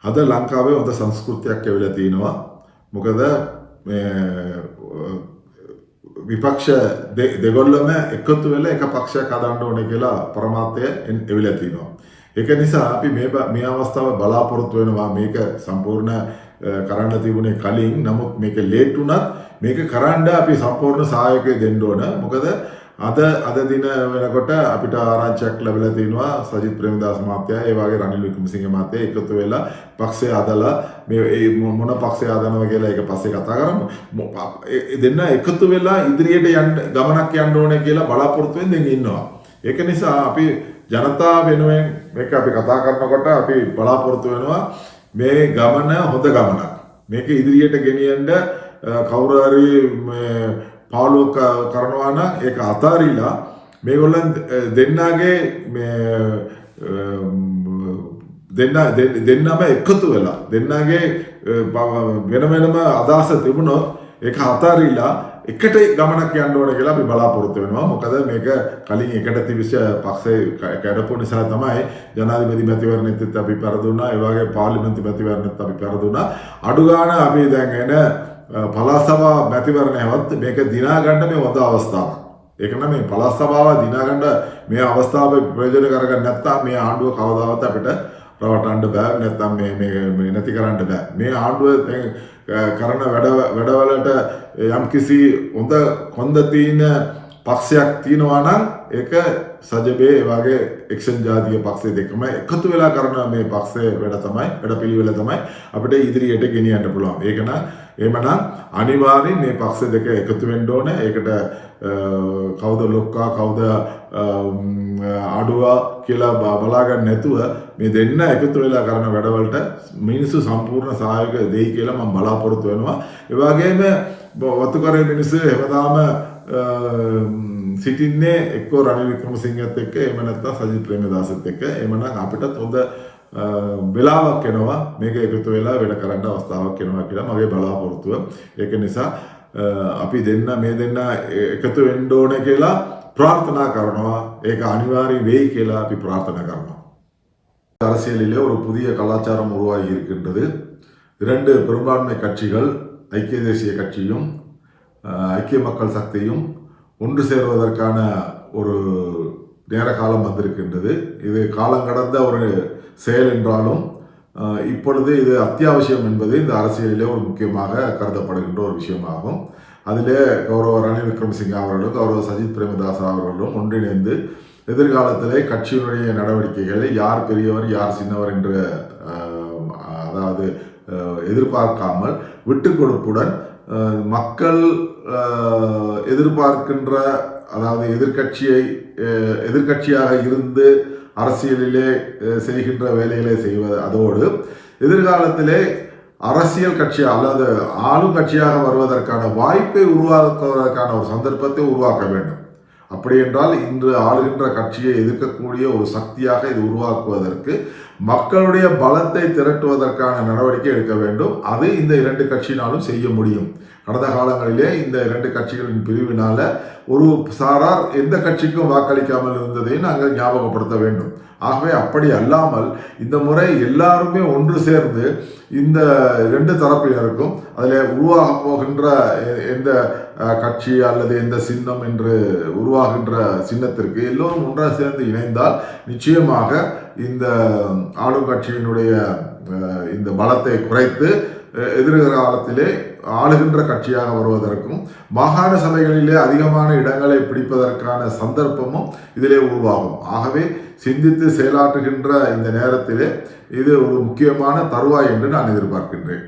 අද ලංකාවේ හොඳ සංස්කෘතියක් ඇවිල්ලා තිනවා. මොකද විපක්ෂ දෙගොල්ලම එකතු වෙලා එක පක්ෂයක් හදන්න ඕනේ කියලා පරමාර්ථය එවිලා තිනවා. ඒක නිසා අපි මේ අවස්ථාව බලාපොරොත්තු වෙනවා මේක සම්පූර්ණ කරන්න තිබුණේ කලින්. නමුත් මේක ලේට් වුණත් මේක කරන්න අපි සම්පූර්ණ සහායකය දෙන්න ඕන. මොකද අද දින වෙනකොට අපිට ආරංචියක් ලැබිලා තිනවා සජිත් ප්‍රේමදාස මහත්තයා ඒ වගේ රනිල් වික්‍රමසිංහ මහත්තයා එකතු වෙලා පක්ෂය හදලා මේ මොන පක්ෂය හදනවා කියලා ඒක පස්සේ කතා කරමු. දෙන්න එකතු වෙලා ඉදිරියට ගමනක් යන්න ඕනේ කියලා බලාපොරොත්තු වෙමින් ඉන්නවා. ඒක නිසා අපි ජනතාව වෙනුවෙන් මේක අපි කතා කරනකොට අපි බලාපොරොත්තු වෙනවා මේ ගමන හොඳ ගමනක්. මේක ඉදිරියට ගෙනියන්න කවුරු හරි පාලුව කරනවා නම් ඒක අතාරිලා මේගොල්ලන් දෙන්නගේ දෙන්නම එකතු වෙලා දෙන්නගේ වෙන වෙනම අදහස තිබුණොත් ඒක අතාරිලා එකට ගමනක් යන්න ඕන කියලා අපි බලාපොරොත්තු වෙනවා. මොකද මේක කලින් එකට තිබිච්ච පක්ෂේ කැඩපු නිසා තමයි ජනාධිපති මැතිවරණෙත් අපි පෙරදුනා. ඒ වගේ පාර්ලිමේන්තු මැතිවරණෙත් අපි පෙරදුනා. අඩු ගන්න අපි දැන් එන පළාත් සභා මැතිවරණයවත් මේක දිනා ගන්න මේ හොඳ අවස්ථාවක්. ඒක නම් මේ පළාත් සභාව දිනා ගන්න මේ අවස්ථාව ප්‍රයෝජන කරගන්න නැත්නම් මේ ආණ්ඩුව කවදාවත් අපිට රවටන්න බෑ. නැත්නම් මේ නැති කරන්න බෑ. මේ ආණ්ඩුව කරන වැඩවලට යම්කිසි හොඳ තියෙන පක්ෂයක් තියෙනවා නම් ඒක සජබේ වගේ එක්ෂන් ජාතික පක්ෂය දෙකම එකතු වෙලා කරන මේ පක්ෂයේ වැඩපිළිවෙල තමයි අපිට ඉදිරියට ගෙනියන්න පුළුවන්. ඒක නම් එහෙමනම් අනිවාර්යෙන් මේ පක්ෂ දෙක එකතු වෙන්න ඕනේ. ඒකට කවුද ලොක්කා කවුද අඩුවා කියලා බලාගන්න නැතුව මේ දෙන්න එකතු වෙලා කරන වැඩවලට මිනිස්සු සම්පූර්ණ සහයෝගය දෙයි කියලා මම බලාපොරොත්තු වෙනවා. ඒ වගේම වතුකරේ මිනිස්සු හැමදාම සිටින්නේ එක්කෝ රනිල් වික්‍රමසිංහත් එක්ක එහෙම නැත්නම් සජිත් ප්‍රේමදාසත් එක්ක. එහෙමනම් අපිටත් හොඳ වෙලාවක් එනවා මේක එකතු වෙලා වැඩ කරන්න අවස්ථාවක් එනවා කියලා මගේ බලාපොරොත්තුව. ඒක නිසා අපි මේ දෙන්න එකතු වෙන්න ඕනේ කියලා பிரார்த்தනා කරනවා. ඒක අනිවාර්ය වෙයි කියලා අපි பிரார்த்தනා කරනවා. அரசியலிலே ஒரு புதிய கலாச்சாரம் உருவாகி இருக்கின்றது. 2 பெரும்பான்மை கட்சிகள் ஐக்கிய தேசிய கட்சியும் ஐக்கிய மக்கள் சக்தியும் ஒன்று சேர்வதற்கான ஒரு நேர காலம் வந்திருக்கின்றது. இது காலம் கடந்த ஒரு செயல் என்றாலும் இப்பொழுது இது அத்தியாவசியம் என்பது இந்த அரசியலிலே ஒரு முக்கியமாக கருதப்படுகின்ற ஒரு விஷயமாகும். அதிலே கௌரவ ரணில் விக்ரமசிங்க அவர்களும் கௌரவ சஜித் பிரேமதாஸ் அவர்களும் ஒன்றிணைந்து எதிர்காலத்திலே கட்சியினுடைய நடவடிக்கைகளை யார் பெரியவர் யார் சின்னவர் என்று அதாவது எதிர்பார்க்காமல் விட்டு கொடுப்புடன் மக்கள் எதிர்பார்க்கின்ற அதாவது எதிர்கட்சியாக இருந்து அரசியலிலே செய்கின்ற வேலைகளை செய்வது அதோடு எதிர்காலத்திலே அரசியல் கட்சியாக அல்லது ஆளும் கட்சியாக வருவதற்கான வாய்ப்பை உருவாக்குவதற்கான ஒரு சந்தர்ப்பத்தை உருவாக்க வேண்டும். அப்படி என்றால் இன்று ஆளுகின்ற கட்சியை எதிர்க்கக்கூடிய ஒரு சக்தியாக இது உருவாக்குவதற்கு மக்களுடைய பலத்தை திரட்டுவதற்கான நடவடிக்கை எடுக்க வேண்டும். அது இந்த 2 கட்சியினாலும் செய்ய முடியும். கடந்த காலங்களிலே இந்த 2 கட்சிகளின் பிரிவினால ஒரு சாரார் எந்த கட்சிக்கும் வாக்களிக்காமல் இருந்ததை நாங்கள் ஞாபகப்படுத்த வேண்டும். ஆகவே அப்படி அல்லாமல் இந்த முறை எல்லாருமே ஒன்று சேர்ந்து இந்த 2 தரப்பினருக்கும் அதில் உருவாக போகின்ற எந்த கட்சி அல்லது எந்த சின்னம் என்று உருவாகின்ற சின்னத்திற்கு எல்லோரும் ஒன்றாக சேர்ந்து இணைந்தால் நிச்சயமாக இந்த ஆளும் கட்சியினுடைய இந்த பலத்தை குறைத்து எதிர்காலத்திலே ஆளுகின்ற கட்சியாக வருவதற்கும் மாகாண சபைகளிலே அதிகமான இடங்களை பிடிப்பதற்கான சந்தர்ப்பமும் இதிலே உருவாகும். ஆகவே சிந்தித்து செயலாற்றுகின்ற இந்த நேரத்திலே இது ஒரு முக்கியமான தருவாய் என்று நான் எதிர்பார்க்கின்றேன்.